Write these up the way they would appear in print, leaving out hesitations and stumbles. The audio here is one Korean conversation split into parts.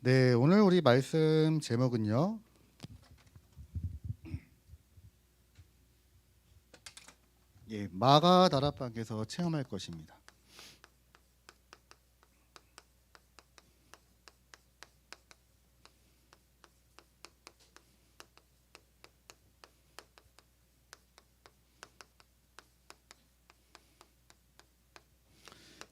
네, 오늘 우리 말씀 제목은요. 마가 다락방에서 체험할 것입니다.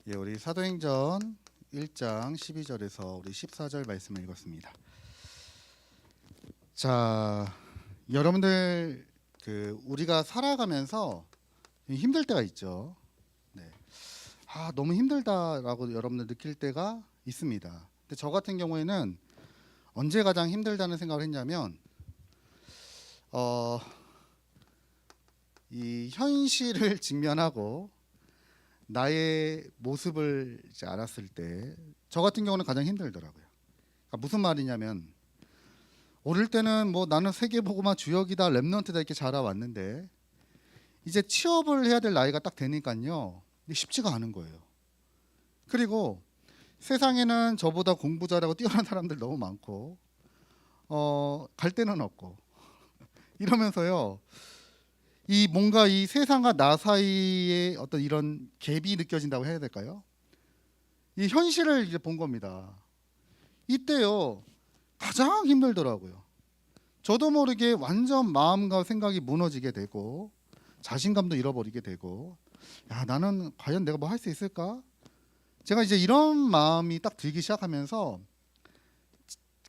우리 사도행전 1장 12절에서 우리 14절 말씀을 읽었습니다. 자, 여러분들 우리가 살아가면서 힘들 때가 있죠. 네. 너무 힘들다라고 여러분들 느낄 때가 있습니다. 근데 저 같은 경우에는 언제 가장 힘들다는 생각을 했냐면 이 현실을 직면하고 나의 모습을 이제 알았을 때 저 같은 경우는 가장 힘들더라고요. 그러니까 무슨 말이냐면 어릴 때는 뭐 나는 세계복음화 주역이다, 랩넌트다 이렇게 자라왔는데 이제 취업을 해야 될 나이가 딱 되니까요, 쉽지가 않은 거예요. 그리고 세상에는 저보다 공부 잘하고 뛰어난 사람들 너무 많고 갈 데는 없고 이러면서요, 이 뭔가 이 세상과 나 사이에 어떤 이런 갭이 느껴진다고 해야 될까요? 이 현실을 이제 본 겁니다. 이때요 가장 힘들더라고요. 저도 모르게 완전 마음과 생각이 무너지게 되고 자신감도 잃어버리게 되고, 야, 나는 과연 내가 뭐 할 수 있을까? 제가 이제 이런 마음이 딱 들기 시작하면서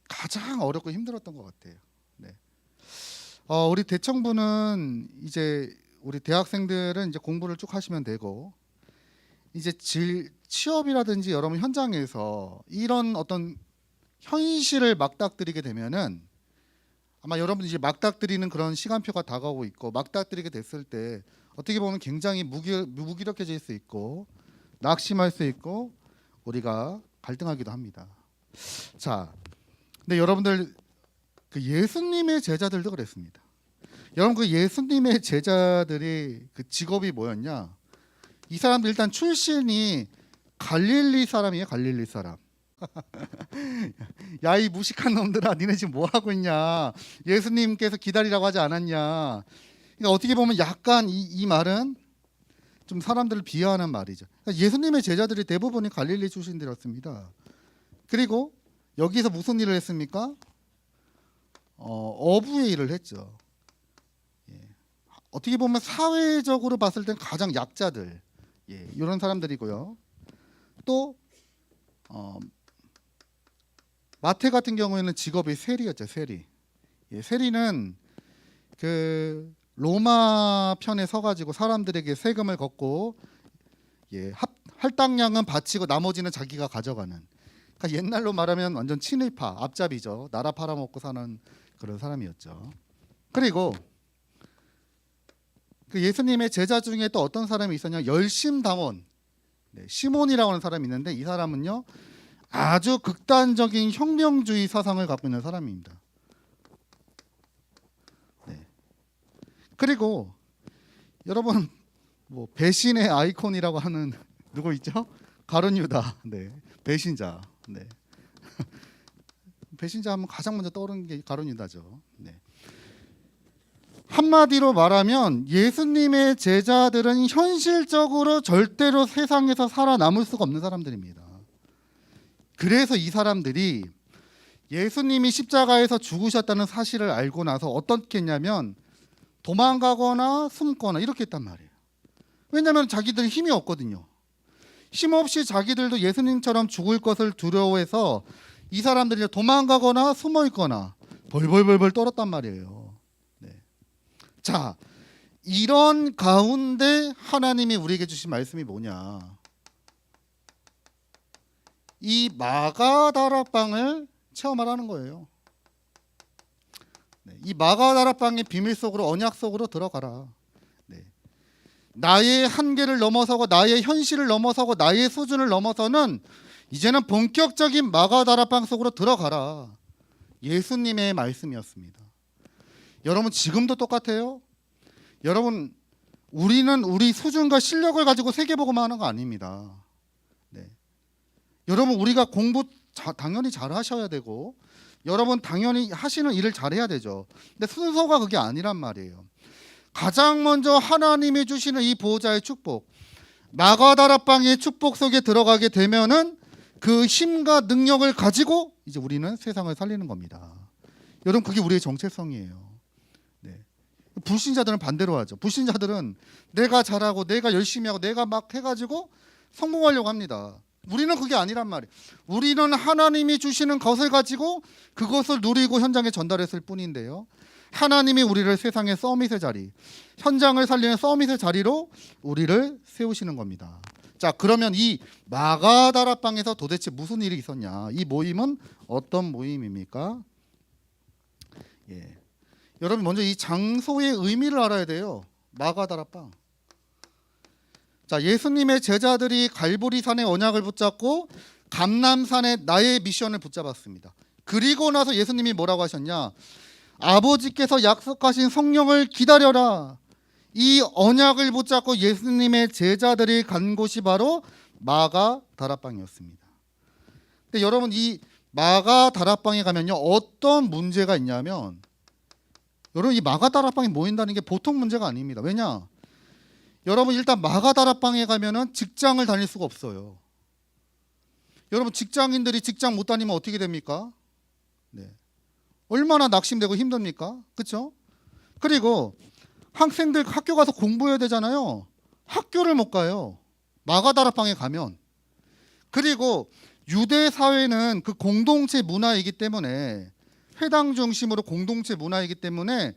가장 어렵고 힘들었던 것 같아요. 네. 우리 대청부는 이제 우리 대학생들은 이제 공부를 쭉 하시면 되고, 이제 취업이라든지 여러분 현장에서 이런 어떤 현실을 막닥뜨리게 되면은 아마 여러분들이 이제 막닥뜨리는 그런 시간표가 다가오고 있고, 막닥뜨리게 됐을 때 어떻게 보면 굉장히 무기력해질 수 있고 낙심할 수 있고 우리가 갈등하기도 합니다. 자, 근데 여러분들 그 예수님의 제자들도 그랬습니다. 여러분 그 예수님의 제자들이 그 직업이 뭐였냐? 이 사람들 일단 출신이 갈릴리 사람이에요. 갈릴리 사람. 야, 이 무식한 놈들아, 니네 지금 뭐 하고 있냐? 예수님께서 기다리라고 하지 않았냐? 그러니까 어떻게 보면 약간 이 말은 좀 사람들을 비하하는 말이죠. 그러니까 예수님의 제자들이 대부분이 갈릴리 출신들이었습니다. 그리고 여기서 무슨 일을 했습니까? 어부의 일을 했죠. 어떻게 보면 사회적으로 봤을 땐 가장 약자들, 이런 사람들이고요. 또 마태 같은 경우에는 직업이 세리였죠. 세리. 세리는 그 로마 편에 서가지고 사람들에게 세금을 걷고 할당량은 바치고 나머지는 자기가 가져가는. 그러니까 옛날로 말하면 완전 친일파, 앞잡이죠. 나라 팔아먹고 사는 그런 사람이었죠. 그리고 그 예수님의 제자 중에 또 어떤 사람이 있었냐? 열심당원, 시몬이라고 하는 사람이 있는데 이 사람은요 아주 극단적인 혁명주의 사상을 갖고 있는 사람입니다. 그리고 여러분 뭐 배신의 아이콘이라고 하는 누구 있죠? 가룟 유다. 배신자. 배신자 하면 가장 먼저 떠오르는 게 가룟 유다죠. 한마디로 말하면 예수님의 제자들은 현실적으로 절대로 세상에서 살아남을 수가 없는 사람들입니다. 그래서 이 사람들이 예수님이 십자가에서 죽으셨다는 사실을 알고 나서 어떻게 했냐면 도망가거나 숨거나 이렇게 했단 말이에요. 왜냐하면 자기들 힘이 없거든요. 힘없이 자기들도 예수님처럼 죽을 것을 두려워해서 이 사람들이 도망가거나 숨어 있거나 벌벌벌벌 떨었단 말이에요. 자, 이런 가운데 하나님이 우리에게 주신 말씀이 뭐냐? 이 마가다락방을 체험하라는 거예요. 이 마가다락방의 비밀 속으로, 언약 속으로 들어가라. 나의 한계를 넘어서고 나의 현실을 넘어서고 나의 수준을 넘어서는 이제는 본격적인 마가다락방 속으로 들어가라. 예수님의 말씀이었습니다. 여러분 지금도 똑같아요. 여러분 우리는 우리 수준과 실력을 가지고 세계복음화 하는 거 아닙니다. 여러분 우리가 공부 당연히 잘 하셔야 되고 여러분 당연히 하시는 일을 잘해야 되죠. 근데 순서가 그게 아니란 말이에요. 가장 먼저 하나님이 주시는 이 보호자의 축복, 마가다락방의 축복 속에 들어가게 되면은 그 힘과 능력을 가지고 이제 우리는 세상을 살리는 겁니다. 여러분 그게 우리의 정체성이에요. 네. 불신자들은 반대로 하죠. 불신자들은 내가 잘하고 내가 열심히 하고 내가 막 해가지고 성공하려고 합니다. 우리는 그게 아니란 말이에요. 우리는 하나님이 주시는 것을 가지고 그것을 누리고 현장에 전달했을 뿐인데요. 하나님이 우리를 세상의 서밋의 자리, 현장을 살리는 서밋의 자리로 우리를 세우시는 겁니다. 자, 그러면 이 마가다락방에서 도대체 무슨 일이 있었냐? 이 모임은 어떤 모임입니까? 예. 여러분 먼저 이 장소의 의미를 알아야 돼요. 마가다락방. 자, 예수님의 제자들이 갈보리산의 언약을 붙잡고 감람산의 나의 미션을 붙잡았습니다. 그리고 나서 예수님이 뭐라고 하셨냐? 아버지께서 약속하신 성령을 기다려라. 이 언약을 붙잡고 예수님의 제자들이 간 곳이 바로 마가다락방이었습니다. 근데 여러분 이 마가다락방에 가면요 어떤 문제가 있냐면 여러분 이 마가다락방에 모인다는 게 보통 문제가 아닙니다. 왜냐? 여러분 일단 마가다락방에 가면은 직장을 다닐 수가 없어요. 여러분 직장인들이 직장 못 다니면 어떻게 됩니까? 네. 얼마나 낙심되고 힘듭니까? 그렇죠? 그리고 학생들 학교 가서 공부해야 되잖아요. 학교를 못 가요. 마가다락방에 가면. 그리고 유대 사회는 그 공동체 문화이기 때문에 회당 중심으로 공동체 문화이기 때문에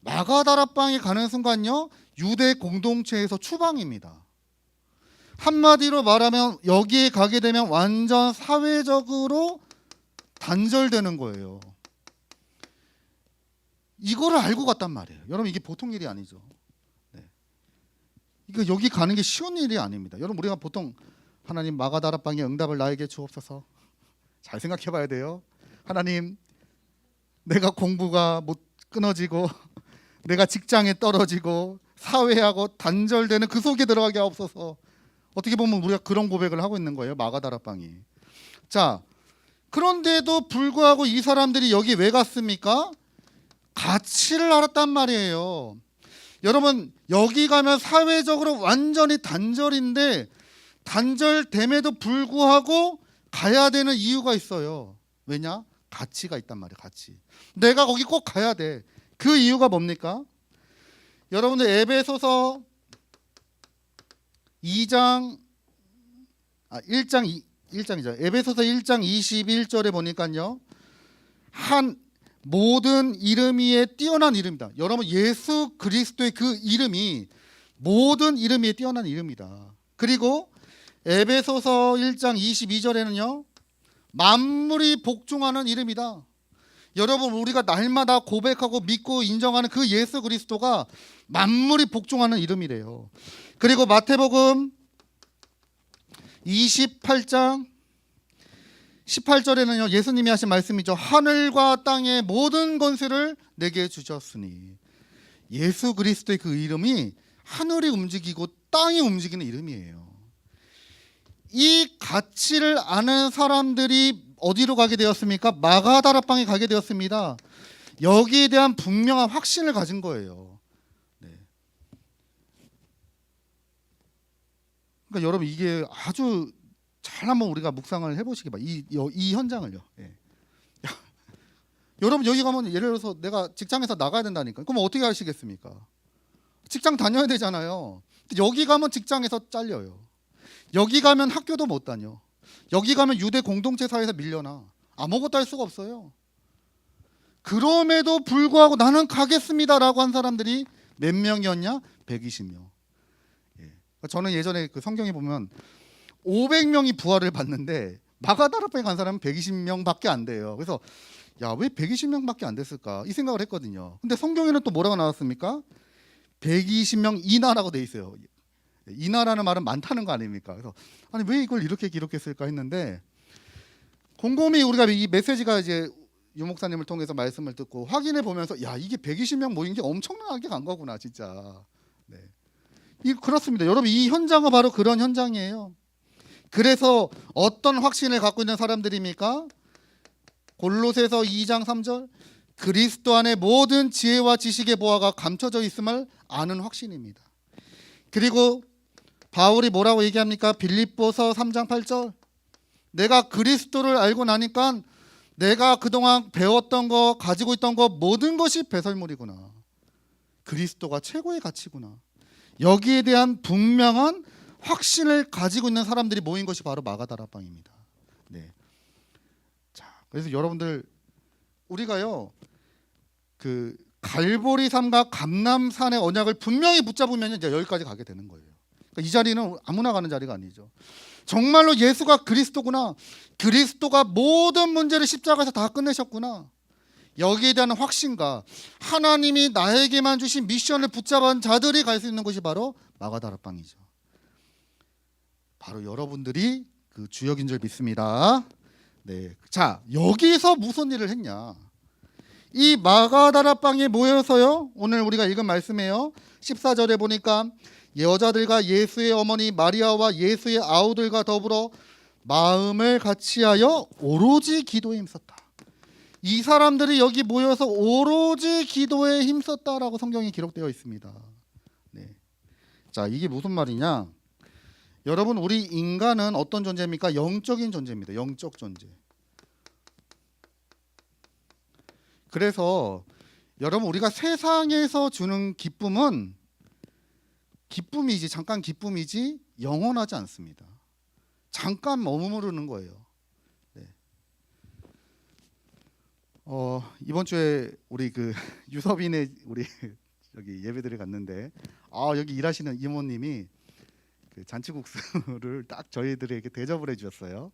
마가다락방에 가는 순간요 유대 공동체에서 추방입니다. 한마디로 말하면 여기에 가게 되면 완전 사회적으로 단절되는 거예요. 이거를 알고 갔단 말이에요. 여러분 이게 보통 일이 아니죠. 네. 이거 여기 가는 게 쉬운 일이 아닙니다. 여러분 우리가 보통 하나님 마가다락방의 응답을 나에게 주옵소서. 잘 생각해 봐야 돼요. 하나님 내가 공부가 못 끊어지고 내가 직장에 떨어지고 사회하고 단절되는 그 속에 들어가게 하옵소서. 어떻게 보면 우리가 그런 고백을 하고 있는 거예요. 마가다락방이. 자, 그런데도 불구하고 이 사람들이 여기 왜 갔습니까? 가치를 알았단 말이에요. 여러분 여기 가면 사회적으로 완전히 단절인데 단절됨에도 불구하고 가야 되는 이유가 있어요. 왜냐? 가치가 있단 말이에요. 가치. 내가 거기 꼭 가야 돼. 그 이유가 뭡니까? 여러분들 에베소서 1장이죠. 에베소서 1장 21절에 보니까요. 한 모든 이름 위에 뛰어난 이름이다. 여러분 예수 그리스도의 그 이름이 모든 이름 위에 뛰어난 이름이다. 그리고 에베소서 1장 22절에는요. 만물이 복종하는 이름이다. 여러분 우리가 날마다 고백하고 믿고 인정하는 그 예수 그리스도가 만물이 복종하는 이름이래요. 그리고 마태복음 28장 18절에는요 예수님이 하신 말씀이죠. 하늘과 땅의 모든 권세를 내게 주셨으니. 예수 그리스도의 그 이름이 하늘이 움직이고 땅이 움직이는 이름이에요. 이 가치를 아는 사람들이 어디로 가게 되었습니까? 마가다락방에 가게 되었습니다. 여기에 대한 분명한 확신을 가진 거예요. 네. 그러니까 여러분 이게 아주 잘 한번 우리가 묵상을 해보시기 바랍니다. 이 현장을요. 예. 여러분 여기 가면 예를 들어서 내가 직장에서 나가야 된다니까. 그럼 어떻게 하시겠습니까? 직장 다녀야 되잖아요. 여기 가면 직장에서 잘려요. 여기 가면 학교도 못 다녀. 여기 가면 유대 공동체 사회에서 밀려나. 아무것도 할 수가 없어요. 그럼에도 불구하고 나는 가겠습니다라고 한 사람들이 몇 명이었냐? 120명. 예. 저는 예전에 그 성경에 보면 500명이 부활을 받는데 마가다락방에 간 사람은 120명밖에 안 돼요. 그래서 야, 왜 120명밖에 안 됐을까? 이 생각을 했거든요. 근데 성경에는 또 뭐라고 나왔습니까? 120명 이나라고 돼 있어요. 이나라는 말은 많다는 거 아닙니까? 그래서 아니 왜 이걸 이렇게 기록했을까 했는데 곰곰이 우리가 이 메시지가 이제 유 목사님을 통해서 말씀을 듣고 확인해 보면서 야 이게 120명 모인 게 엄청나게 간 거구나 진짜. 네. 그렇습니다. 여러분 이 현장은 바로 그런 현장이에요. 그래서 어떤 확신을 갖고 있는 사람들입니까? 골로새서 2장 3절 그리스도 안에 모든 지혜와 지식의 보화가 감춰져 있음을 아는 확신입니다. 그리고 바울이 뭐라고 얘기합니까? 빌립보서 3장 8절 내가 그리스도를 알고 나니까 내가 그동안 배웠던 거 가지고 있던 거 모든 것이 배설물이구나. 그리스도가 최고의 가치구나. 여기에 대한 분명한 확신을 가지고 있는 사람들이 모인 것이 바로 마가다락방입니다. 네. 자, 그래서 여러분들 우리가요 그 갈보리 산과 감람산의 언약을 분명히 붙잡으면 이제 여기까지 가게 되는 거예요. 그러니까 이 자리는 아무나 가는 자리가 아니죠. 정말로 예수가 그리스도구나. 그리스도가 모든 문제를 십자가에서 다 끝내셨구나. 여기에 대한 확신과 하나님이 나에게만 주신 미션을 붙잡은 자들이 갈 수 있는 곳이 바로 마가다락방이죠. 바로 여러분들이 그 주역인 줄 믿습니다. 네. 자, 여기서 무슨 일을 했냐? 이 마가다락방에 모여서요. 오늘 우리가 읽은 말씀이에요. 14절에 보니까 여자들과 예수의 어머니 마리아와 예수의 아우들과 더불어 마음을 같이하여 오로지 기도에 힘썼다. 이 사람들이 여기 모여서 오로지 기도에 힘썼다라고 성경에 기록되어 있습니다. 네. 자, 이게 무슨 말이냐? 여러분, 우리 인간은 어떤 존재입니까? 영적인 존재입니다. 영적 존재. 그래서 여러분 우리가 세상에서 주는 기쁨은 기쁨이지 잠깐 기쁨이지 영원하지 않습니다. 잠깐 머무르는 거예요. 네. 이번 주에 우리 그 유섭인의 우리 여기 예배드려 갔는데 여기 일하시는 이모님이 그 잔치국수를 딱 저희들에게 대접을 해주셨어요.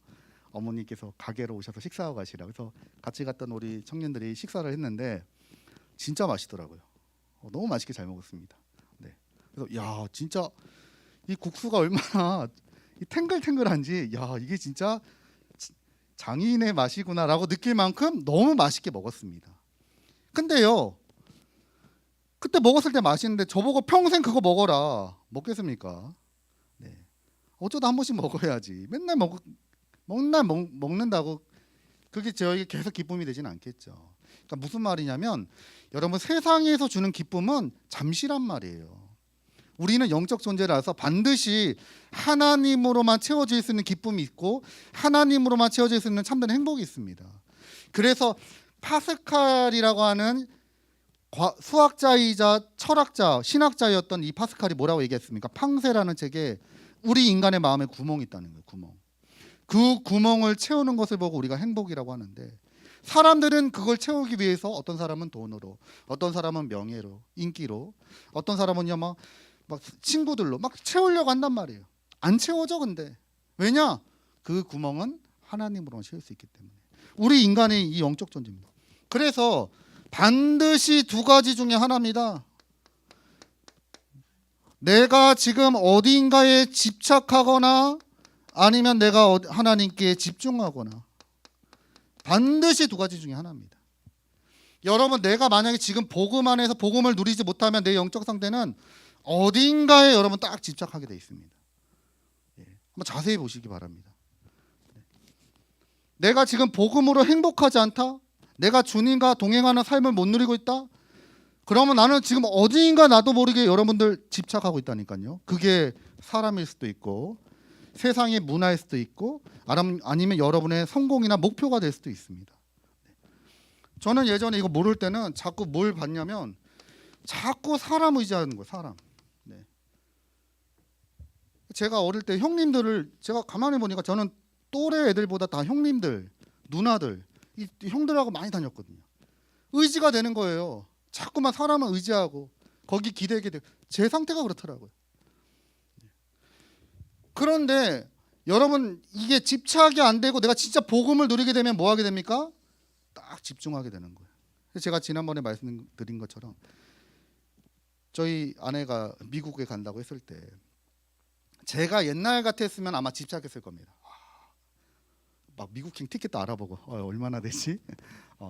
어머니께서 가게로 오셔서 식사하고 가시라. 그래서 같이 갔던 우리 청년들이 식사를 했는데 진짜 맛있더라고요. 너무 맛있게 잘 먹었습니다. 네. 그래서 야 진짜 이 국수가 얼마나 이 탱글탱글한지 야 이게 진짜 장인의 맛이구나라고 느낄 만큼 너무 맛있게 먹었습니다. 근데요 그때 먹었을 때 맛있는데 저보고 평생 그거 먹어라 먹겠습니까? 네. 어쩌다 한 번씩 먹어야지. 맨날 먹는다고 그게 저에게 계속 기쁨이 되지는 않겠죠. 그러니까 무슨 말이냐면 여러분 세상에서 주는 기쁨은 잠시란 말이에요. 우리는 영적 존재라서 반드시 하나님으로만 채워질 수 있는 기쁨이 있고 하나님으로만 채워질 수 있는 참된 행복이 있습니다. 그래서 파스칼이라고 하는 수학자이자 철학자, 신학자였던 이 파스칼이 뭐라고 얘기했습니까? 팡세라는 책에 우리 인간의 마음에 구멍이 있다는 거예요. 구멍. 그 구멍을 채우는 것을 보고 우리가 행복이라고 하는데 사람들은 그걸 채우기 위해서 어떤 사람은 돈으로, 어떤 사람은 명예로, 인기로, 어떤 사람은요 막 친구들로 막 채우려고 한단 말이에요. 안 채워져 근데 왜냐? 그 구멍은 하나님으로만 채울 수 있기 때문에. 우리 인간의 이 영적 존재입니다. 그래서 반드시 두 가지 중에 하나입니다. 내가 지금 어딘가에 집착하거나 아니면 내가 하나님께 집중하거나 반드시 두 가지 중에 하나입니다. 여러분 내가 만약에 지금 복음 안에서 복음을 누리지 못하면 내 영적 상태는 어딘가에 여러분 딱 집착하게 돼 있습니다. 한번 자세히 보시기 바랍니다. 내가 지금 복음으로 행복하지 않다? 내가 주님과 동행하는 삶을 못 누리고 있다? 그러면 나는 지금 어디인가 나도 모르게 여러분들 집착하고 있다니까요. 그게 사람일 수도 있고 세상의 문화일 수도 있고 아니면 여러분의 성공이나 목표가 될 수도 있습니다. 저는 예전에 이거 모를 때는 자꾸 뭘 봤냐면 자꾸 사람 의지하는 거예요. 사람. 네. 제가 어릴 때 형님들을 제가 가만히 보니까 저는 또래 애들보다 다 형님들, 누나들, 이 형들하고 많이 다녔거든요. 의지가 되는 거예요. 자꾸만 사람을 의지하고 거기 기대게 되고 제 상태가 그렇더라고요. 그런데 여러분 이게 집착이 안 되고 내가 진짜 복음을 누리게 되면 뭐 하게 됩니까? 딱 집중하게 되는 거예요. 제가 지난번에 말씀드린 것처럼 저희 아내가 미국에 간다고 했을 때 제가 옛날 같았으면 아마 집착했을 겁니다. 막 미국행 티켓도 알아보고 얼마나 되지?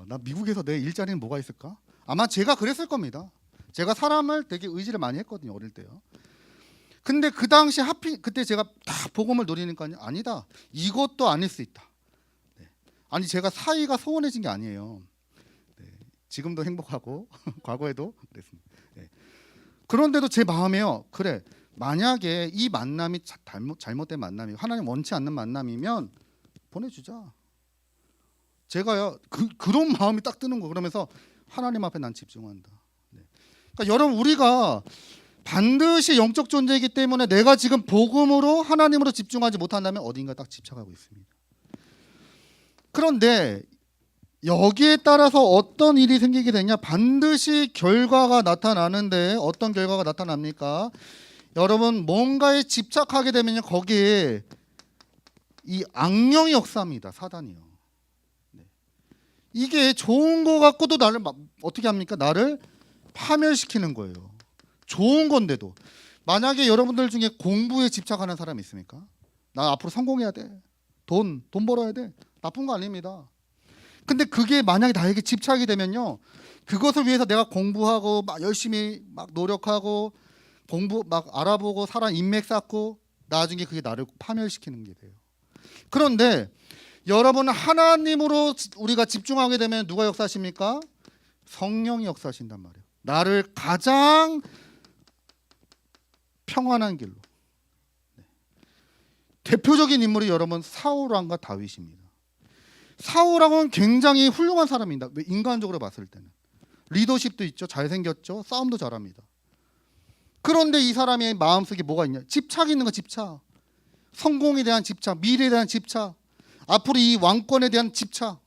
나 미국에서 내 일자리는 뭐가 있을까? 아마 제가 그랬을 겁니다. 제가 사람을 되게 의지를 많이 했거든요. 어릴 때요. 근데 그 당시 하필 그때 제가 다 복음을 노리니까요. 아니다. 이것도 아닐 수 있다. 네. 아니 제가 사이가 소원해진 게 아니에요. 네. 지금도 행복하고 과거에도 그랬습니다. 네. 그런데도 제 마음에요. 그래. 만약에 이 만남이 잘못된 만남이 하나님 원치 않는 만남이면 보내주자. 제가요 그런 마음이 딱 드는 거. 그러면서 하나님 앞에 난 집중한다. 네. 그러니까 여러분 우리가 반드시 영적 존재이기 때문에 내가 지금 복음으로 하나님으로 집중하지 못한다면 어딘가 딱 집착하고 있습니다. 그런데 여기에 따라서 어떤 일이 생기게 되냐? 반드시 결과가 나타나는데 어떤 결과가 나타납니까? 여러분 뭔가에 집착하게 되면 거기에 이 악령이 역사합니다. 사단이요. 네. 이게 좋은 거 갖고도 나를 어떻게 합니까? 나를 파멸시키는 거예요. 좋은 건데도. 만약에 여러분들 중에 공부에 집착하는 사람이 있습니까? 나 앞으로 성공해야 돼. 돈 벌어야 돼. 나쁜 거 아닙니다. 근데 그게 만약에 나에게 집착이 되면요. 그것을 위해서 내가 공부하고 막 열심히 막 노력하고 공부 막 알아보고 사람 인맥 쌓고 나중에 그게 나를 파멸시키는 게 돼요. 그런데 여러분 하나님으로 우리가 집중하게 되면 누가 역사하십니까? 성령이 역사하신단 말이에요. 나를 가장 평안한 길로. 네. 대표적인 인물이 여러분 사울왕과 다윗입니다. 사울왕은 굉장히 훌륭한 사람입니다. 인간적으로 봤을 때는 리더십도 있죠. 잘생겼죠. 싸움도 잘합니다. 그런데 이 사람의 마음속에 뭐가 있냐? 집착이 있는 거. 집착. 성공에 대한 집착, 미래에 대한 집착, 앞으로 이 왕권에 대한 집착.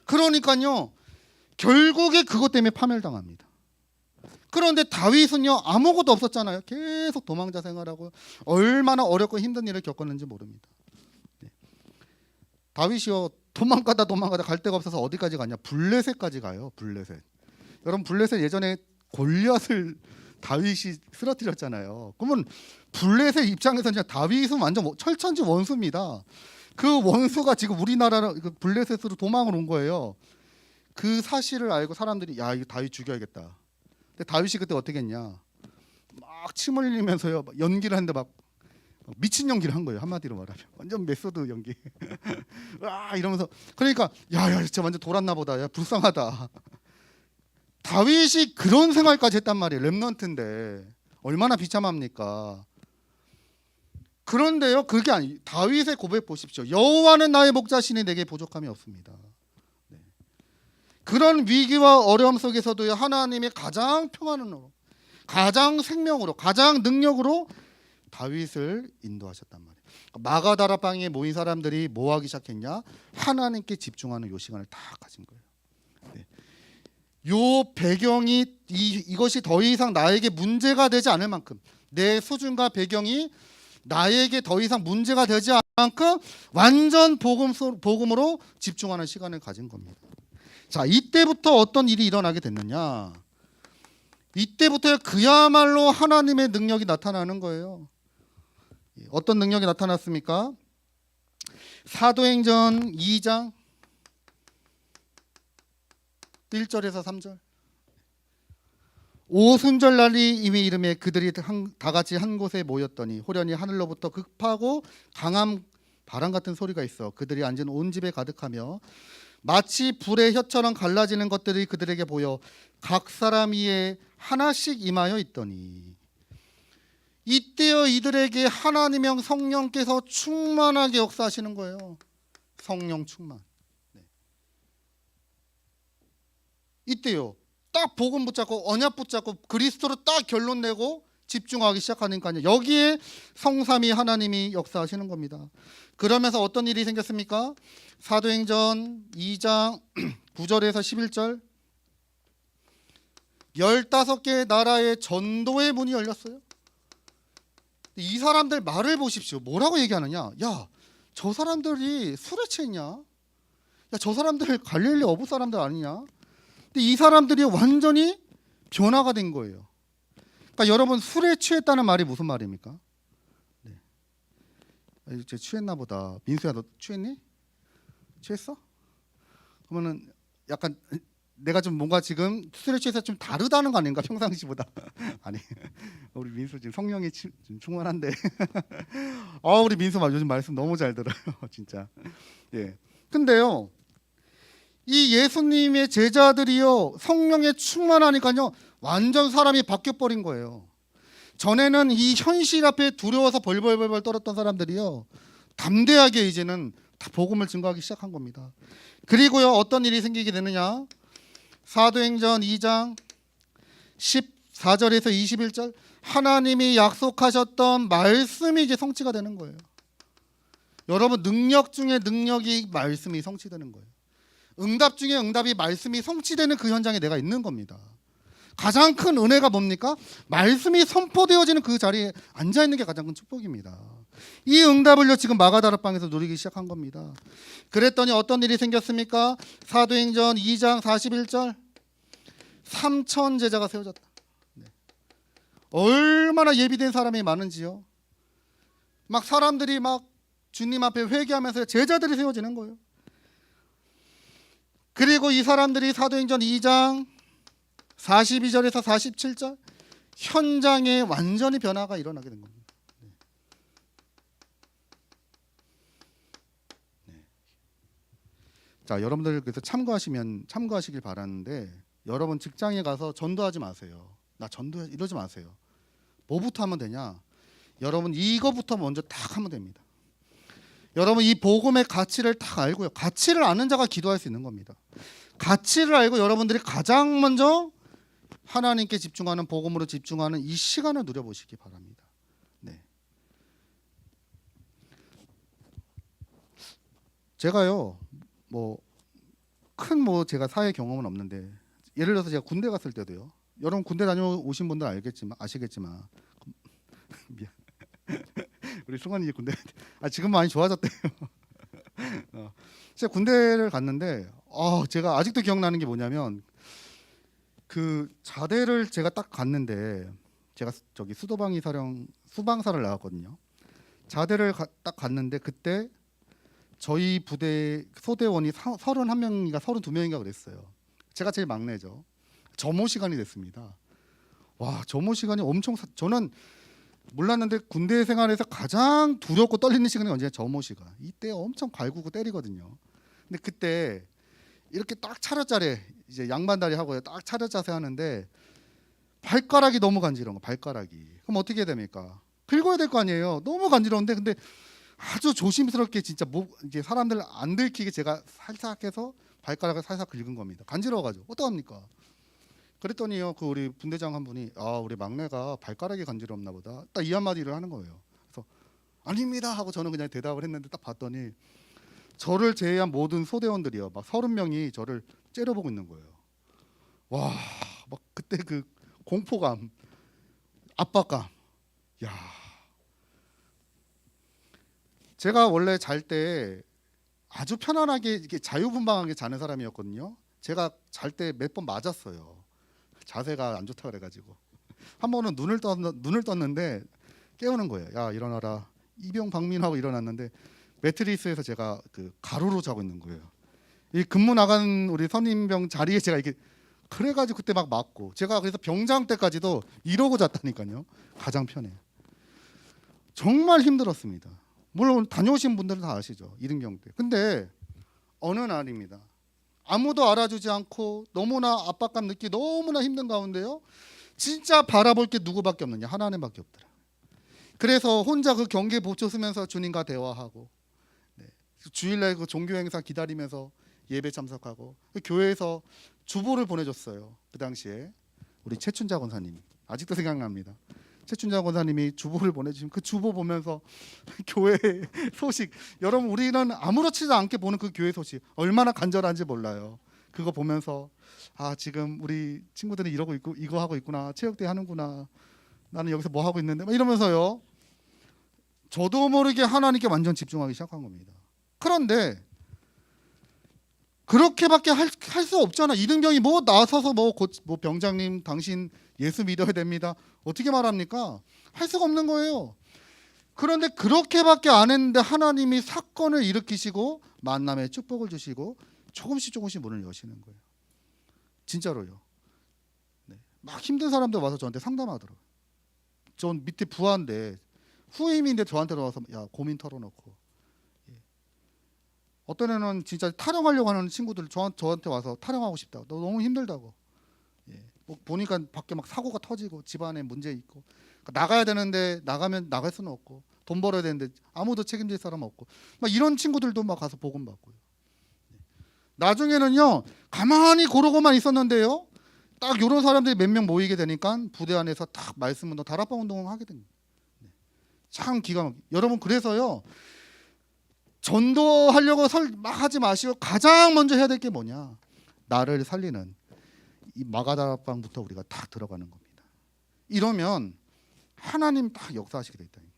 그러니까요 결국에 그것 때문에 파멸당합니다. 그런데 다윗은요 아무것도 없었잖아요. 계속 도망자 생활하고 얼마나 어렵고 힘든 일을 겪었는지 모릅니다. 네. 다윗이요 도망가다 갈 데가 없어서 어디까지 가냐? 블레셋까지 가요. 블레셋. 여러분 블레셋 예전에 골리앗을 다윗이 쓰러뜨렸잖아요. 그러면 블레셋 입장에서는 다윗은 완전 철천지 원수입니다. 그 원수가 지금 우리나라 블레셋으로 도망을 온 거예요. 그 사실을 알고 사람들이 야 이거 다윗 죽여야겠다. 근데 다윗이 그때 어떻게 했냐? 막 침 흘리면서요 연기를 하는데 막 미친 연기를 한 거예요. 한마디로 말하면 완전 메소드 연기. 와 이러면서 그러니까 야야 진짜 완전 돌았나 보다. 야 불쌍하다. 다윗이 그런 생활까지 했단 말이에요. 렘넌트인데 얼마나 비참합니까? 그런데요 그게 아니. 다윗의 고백 보십시오. 여호와는 나의 목자시니 내게 부족함이 없습니다. 네. 그런 위기와 어려움 속에서도 하나님의 가장 평안으로, 가장 생명으로, 가장 능력으로 다윗을 인도하셨단 말이에요. 마가다라방에 모인 사람들이 뭐 하기 시작했냐? 하나님께 집중하는 요 시간을 다 가진 거예요. 네. 요 배경이 이것이 더 이상 나에게 문제가 되지 않을 만큼 내 수준과 배경이 나에게 더 이상 문제가 되지 않을 만큼 완전 복음으로 집중하는 시간을 가진 겁니다. 자, 이때부터 어떤 일이 일어나게 됐느냐? 이때부터 그야말로 하나님의 능력이 나타나는 거예요. 어떤 능력이 나타났습니까? 사도행전 2장 1절에서 3절. 오순절 날이 이미 이름에 그들이 다 같이 한 곳에 모였더니 호련히 하늘로부터 급하고 강한 바람 같은 소리가 있어 그들이 앉은 온 집에 가득하며 마치 불의 혀처럼 갈라지는 것들이 그들에게 보여 각 사람 위에 하나씩 임하여 있더니 이때여 이들에게 하나님의 성령께서 충만하게 역사하시는 거예요. 성령 충만. 네. 이때요 딱 복음 붙잡고 언약 붙잡고 그리스도로 딱 결론 내고 집중하기 시작하니까요 여기에 성삼위 하나님이 역사하시는 겁니다. 그러면서 어떤 일이 생겼습니까? 사도행전 2장 9절에서 11절 15개의 나라의 전도의 문이 열렸어요. 이 사람들 말을 보십시오. 뭐라고 얘기하느냐? 야, 저 사람들이 술에 취했냐? 야, 저 사람들 갈릴리 어부 사람들 아니냐? 근데 이 사람들이 완전히 변화가 된 거예요. 그러니까 여러분 술에 취했다는 말이 무슨 말입니까? 네. 이제 취했나 보다. 민수야 너 취했니? 취했어? 그러면은 약간 내가 좀 뭔가 지금 스트레치에서 좀 다르다는 거 아닌가 평상시보다. 아니 우리 민수 지금 성령이 좀 충만한데. 우리 민수 요즘 말씀 너무 잘 들어요. 진짜. 예. 근데요, 이 예수님의 제자들이요 성령에 충만하니까요 완전 사람이 바뀌어 버린 거예요. 전에는 이 현실 앞에 두려워서 벌벌벌 떨었던 사람들이요 담대하게 이제는 다 복음을 증거하기 시작한 겁니다. 그리고요 어떤 일이 생기게 되느냐? 사도행전 2장 14절에서 21절 하나님이 약속하셨던 말씀이 이제 성취가 되는 거예요. 여러분, 능력 중에 능력이 말씀이 성취되는 거예요. 응답 중에 응답이 말씀이 성취되는 그 현장에 내가 있는 겁니다. 가장 큰 은혜가 뭡니까? 말씀이 선포되어지는 그 자리에 앉아있는 게 가장 큰 축복입니다. 이 응답을요 지금 마가다락방에서 누리기 시작한 겁니다. 그랬더니 어떤 일이 생겼습니까? 사도행전 2장 41절 3,000 제자가 세워졌다. 네. 얼마나 예비된 사람이 많은지요. 막 사람들이 막 주님 앞에 회개하면서 제자들이 세워지는 거예요. 그리고 이 사람들이 사도행전 2장 42절에서 47절 현장에 완전히 변화가 일어나게 된 겁니다. 네. 자, 여러분들 그래서 참고하시길 바라는데 여러분 직장에 가서 전도하지 마세요. 나 전도 이러지 마세요. 뭐부터 하면 되냐? 여러분 이거부터 먼저 딱 하면 됩니다. 여러분 이 복음의 가치를 딱 알고요. 가치를 아는 자가 기도할 수 있는 겁니다. 가치를 알고 여러분들이 가장 먼저 하나님께 집중하는 복음으로 집중하는 이 시간을 누려보시기 바랍니다. 네. 제가요 제가 사회 경험은 없는데 예를 들어서 제가 군대 갔을 때도요. 여러분 군대 다녀오신 분들 아시겠지만 미안. 우리 승환이 군대 지금 많이 좋아졌대요. 제가 군대를 갔는데 제가 아직도 기억나는 게 뭐냐면 그 자대를 제가 딱 갔는데 제가 저기 수방사를 나갔거든요. 자대를 딱 갔는데 그때 저희 부대 소대원이 31명인가 32명인가 그랬어요. 제가 제일 막내죠. 점호 시간이 됐습니다. 와, 점호 시간이 저는 몰랐는데 군대 생활에서 가장 두렵고 떨리는 시간이 언제냐? 점호 시간. 이때 엄청 갈구고 때리거든요. 근데 그때 이렇게 딱 차렷자세 이제 양반다리 하고 딱 차렷자세 하는데 발가락이 너무 간지러운 거. 발가락이. 그럼 어떻게 해야 됩니까? 긁어야 될 거 아니에요. 너무 간지러운데 근데 아주 조심스럽게 진짜 이제 사람들 안 들키게 제가 살짝 해서 발가락을 살짝 긁은 겁니다. 간지러워가지고 어떡합니까? 그랬더니요 그 우리 분대장 한 분이 우리 막내가 발가락이 간지럽나 보다 딱 이 한마디를 하는 거예요. 그래서 아닙니다 하고 저는 그냥 대답을 했는데 딱 봤더니 저를 제외한 모든 소대원들이요 막 30명이 저를 째려보고 있는 거예요. 와, 막 그때 그 공포감, 압박감. 야, 제가 원래 잘 때 아주 편안하게 이렇게 자유분방하게 자는 사람이었거든요. 제가 잘 때 몇 번 맞았어요. 자세가 안 좋다 그래가지고 한 번은 눈을 떴는데 깨우는 거예요. 야 일어나라. 이병박민하고 일어났는데 매트리스에서 제가 그 가로로 자고 있는 거예요. 이 근무 나간 우리 선임병 자리에 제가 이렇게 그래가지고 그때 막 맞고 제가 그래서 병장 때까지도 이러고 잤다니까요. 가장 편해. 정말 힘들었습니다. 물론 다녀오신 분들은 다 아시죠. 이등병 때. 근데 어느 날입니다. 아무도 알아주지 않고 너무나 압박감 느끼기 너무나 힘든 가운데요. 진짜 바라볼 게 누구밖에 없느냐? 하나님밖에 없더라. 그래서 혼자 그 경계 보초 쓰면서 주님과 대화하고 주일날 그 종교 행사 기다리면서 예배 참석하고 교회에서 주보를 보내줬어요. 그 당시에 우리 최춘자 권사님이 아직도 생각납니다. 최춘자 권사님이 주보를 보내주시면 그 주보 보면서 교회 소식 여러분 우리는 아무렇지도 않게 보는 그 교회 소식 얼마나 간절한지 몰라요. 그거 보면서 지금 우리 친구들이 이러고 있고 이거 하고 있구나 체육대회 하는구나 나는 여기서 뭐 하고 있는데 막 이러면서요 저도 모르게 하나님께 완전 집중하기 시작한 겁니다. 그런데 그렇게밖에 할 수 없잖아. 이등병이 뭐 나서서 뭐 병장님 당신 예수 믿어야 됩니다. 어떻게 말합니까? 할 수가 없는 거예요. 그런데 그렇게밖에 안 했는데 하나님이 사건을 일으키시고 만남의 축복을 주시고 조금씩 문을 여시는 거예요. 진짜로요. 네. 막 힘든 사람들 와서 저한테 상담하더라고요. 전 밑에 부하인데 후임인데 저한테 와서 야 고민 털어놓고 예. 어떤 애는 진짜 타령하려고 하는 친구들 저한테 와서 타령하고 싶다. 너 너무 힘들다고. 예. 뭐 보니까 밖에 막 사고가 터지고 집안에 문제 있고 나가야 되는데 나가면 나갈 수는 없고 돈 벌어야 되는데 아무도 책임질 사람 없고 막 이런 친구들도 막 가서 복음 받고요. 나중에는요 가만히 고르고만 있었는데요 딱 이런 사람들이 몇 명 모이게 되니까 부대 안에서 딱 말씀 운동 다락방 운동을 하게 됩니다. 참 기가 막 여러분 그래서요 전도하려고 막 하지 마시고 가장 먼저 해야 될 게 뭐냐 나를 살리는 이 마가다락방부터 우리가 딱 들어가는 겁니다. 이러면 하나님 딱 역사하시게 돼 있다니까.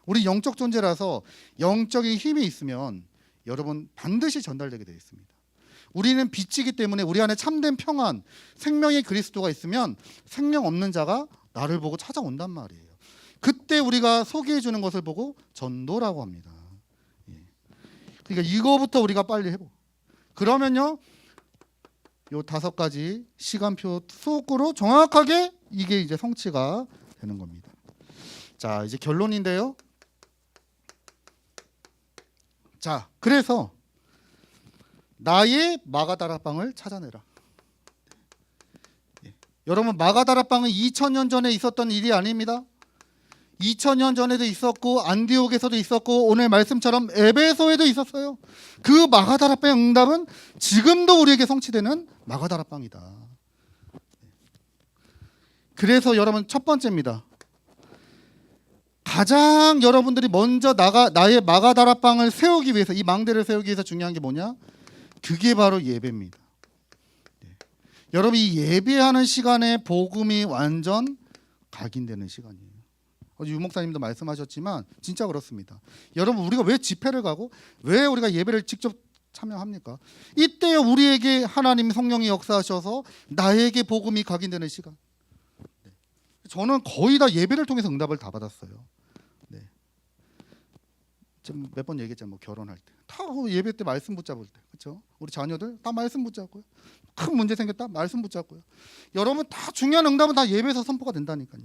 우리 영적 존재라서 영적인 힘이 있으면 여러분 반드시 전달되게 되어 있습니다. 우리는 빛이기 때문에 우리 안에 참된 평안, 생명의 그리스도가 있으면 생명 없는 자가 나를 보고 찾아온단 말이에요. 그때 우리가 소개해 주는 것을 보고 전도라고 합니다. 그러니까 이거부터 우리가 빨리 해보. 그러면요, 요 5가지 시간표 속으로 정확하게 이게 이제 성취가 되는 겁니다. 자, 이제 결론인데요. 자, 그래서 나의 마가다락방을 찾아내라. 여러분 마가다락방은 2000년 전에 있었던 일이 아닙니다. 2000년 전에도 있었고 안디옥에서도 있었고 오늘 말씀처럼 에베소에도 있었어요. 그 마가다락방의 응답은 지금도 우리에게 성취되는 마가다락방이다. 그래서 여러분 첫 번째입니다. 가장 여러분들이 먼저 나의 마가다락방을 세우기 위해서 이 망대를 세우기 위해서 중요한 게 뭐냐? 그게 바로 예배입니다. 여러분 이 예배하는 시간에 복음이 완전 각인되는 시간이에요. 어제 유 목사님도 말씀하셨지만 진짜 그렇습니다. 여러분 우리가 왜 집회를 가고 왜 우리가 예배를 직접 참여합니까? 이때 우리에게 하나님 성령이 역사하셔서 나에게 복음이 각인되는 시간. 저는 거의 다 예배를 통해서 응답을 다 받았어요. 네. 몇 번 얘기했잖아요. 뭐 결혼할 때, 다 예배 때 말씀 붙잡을 때, 그렇죠? 우리 자녀들 다 말씀 붙잡고요. 큰 문제 생겼다 말씀 붙잡고요. 여러분 다 중요한 응답은 다 예배에서 선포가 된다니까요.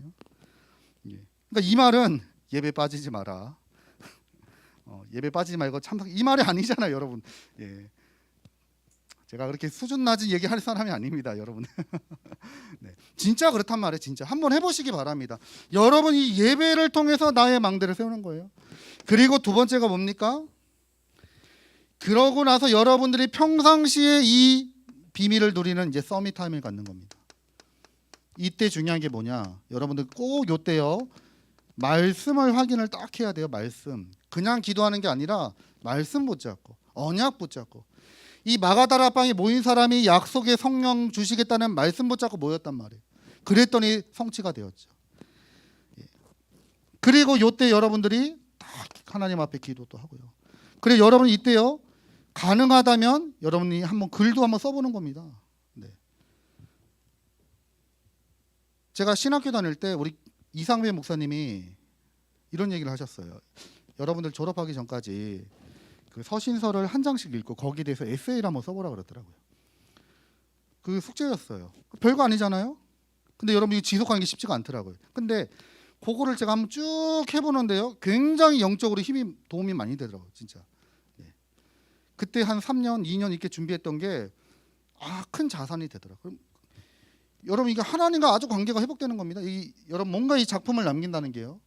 예. 그러니까 이 말은 예배 빠지지 마라. 예배 빠지지 말고 참석 이 말이 아니잖아요, 여러분. 예. 제가 그렇게 수준 낮은 얘기할 사람이 아닙니다, 여러분. 네. 진짜 그렇단 말이에요. 진짜 한번 해보시기 바랍니다. 여러분 이 예배를 통해서 나의 망대를 세우는 거예요. 그리고 두 번째가 뭡니까? 그러고 나서 여러분들이 평상시에 이 비밀을 누리는 이제 서밋 타임을 갖는 겁니다. 이때 중요한 게 뭐냐? 여러분들 꼭 요때요. 말씀을 확인을 딱 해야 돼요. 말씀. 그냥 기도하는 게 아니라 말씀 붙잡고 언약 붙잡고 이 마가다락방에 모인 사람이 약속의 성령 주시겠다는 말씀 붙잡고 모였단 말이에요. 그랬더니 성취가 되었죠. 그리고 요때 여러분들이 딱 하나님 앞에 기도도 하고요. 그래 여러분 이때요. 가능하다면 여러분이 한번 글도 한번 써보는 겁니다. 네. 제가 신학교 다닐 때 우리 이상배 목사님이 이런 얘기를 하셨어요. 여러분들 졸업하기 전까지 그 서신서를 한 장씩 읽고 거기에 대해서 에세이를 한번 써보라 그러더라고요. 그 숙제였어요. 별거 아니잖아요. 근데 여러분 이거 지속하는 게 쉽지가 않더라고요. 근데 그거를 제가 한번 쭉 해보는데요. 굉장히 영적으로 도움이 많이 되더라고요. 진짜. 네. 그때 한 3년, 2년 이렇게 준비했던 게 큰 자산이 되더라고요. 그럼 여러분 이게 하나님과 아주 관계가 회복되는 겁니다. 여러분 뭔가 이 작품을 남긴다는 게요.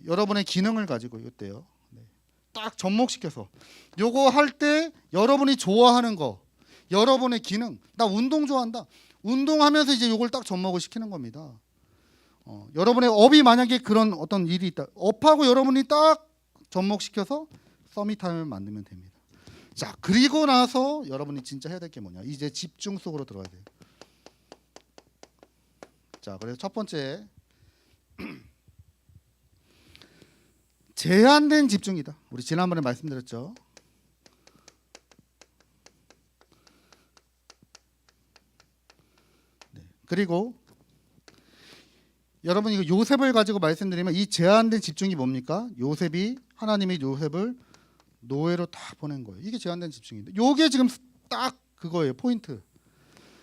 여러분의 기능을 가지고 이때요. 딱 접목시켜서 요거 할 때 여러분이 좋아하는 거, 여러분의 기능. 나 운동 좋아한다. 운동하면서 이제 요걸 딱 접목을 시키는 겁니다. 여러분의 업이 만약에 그런 어떤 일이 있다. 업하고 여러분이 딱 접목시켜서 서밋타임을 만들면 됩니다. 자, 그리고 나서 여러분이 진짜 해야 될 게 뭐냐? 이제 집중 속으로 들어가야 돼요. 자, 그래서 첫 번째 제한된 집중이다. 우리 지난번에 말씀드렸죠. 네. 그리고 여러분 이거 요셉을 가지고 말씀드리면 이 제한된 집중이 뭡니까? 하나님이 요셉을 노예로 다 보낸 거예요. 이게 제한된 집중인데, 요게 지금 딱 그거예요. 포인트.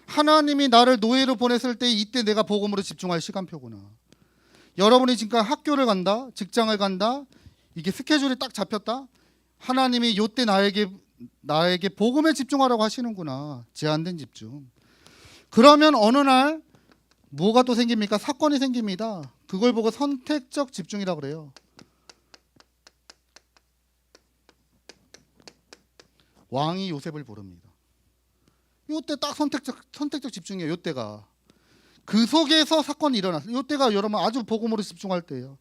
하나님이 나를 노예로 보냈을 때 이때 내가 복음으로 집중할 시간표구나. 여러분이 지금 학교를 간다, 직장을 간다, 이게 스케줄이 딱 잡혔다. 하나님이 이때 나에게 복음에 집중하라고 하시는구나. 제한된 집중. 그러면 어느 날 뭐가 또 생깁니까? 사건이 생깁니다. 그걸 보고 선택적 집중이라고 그래요. 왕이 요셉을 부릅니다. 이때 딱 선택적 집중이에요. 이때가 그 속에서 사건이 일어났어요. 이때가 여러분 아주 복음으로 집중할 때예요.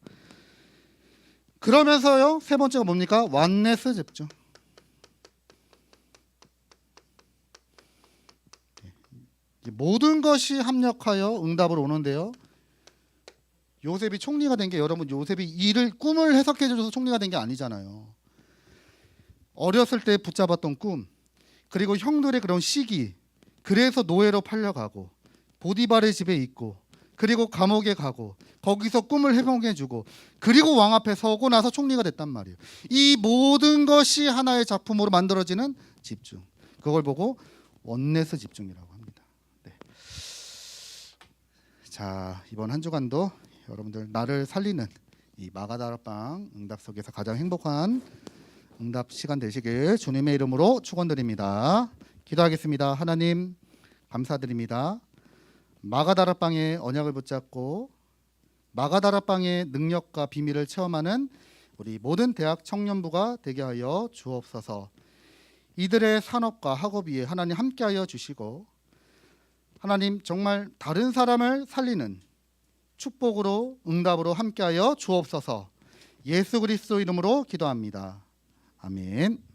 그러면서요, 세 번째가 뭡니까? 완네스 집중. 모든 것이 합력하여 응답으로 오는데요. 요셉이 총리가 된 게 여러분 요셉이 꿈을 해석해 줘서 총리가 된 게 아니잖아요. 어렸을 때 붙잡았던 꿈, 그리고 형들의 그런 시기, 그래서 노예로 팔려가고 보디발의 집에 있고, 그리고 감옥에 가고 거기서 꿈을 해몽해주고, 그리고 왕 앞에 서고 나서 총리가 됐단 말이에요. 이 모든 것이 하나의 작품으로 만들어지는 집중. 그걸 보고 원네스 집중이라고 합니다. 네. 자, 이번 한 주간도 여러분들 나를 살리는 이 마가다락방 응답 속에서 가장 행복한 응답 시간 되시길 주님의 이름으로 축원드립니다. 기도하겠습니다. 하나님 감사드립니다. 마가다락방의 언약을 붙잡고 마가다락방의 능력과 비밀을 체험하는 우리 모든 대학 청년부가 되게 하여 주옵소서. 이들의 산업과 학업 위에 하나님 함께하여 주시고, 하나님 정말 다른 사람을 살리는 축복으로 응답으로 함께하여 주옵소서. 예수 그리스도 이름으로 기도합니다. 아멘.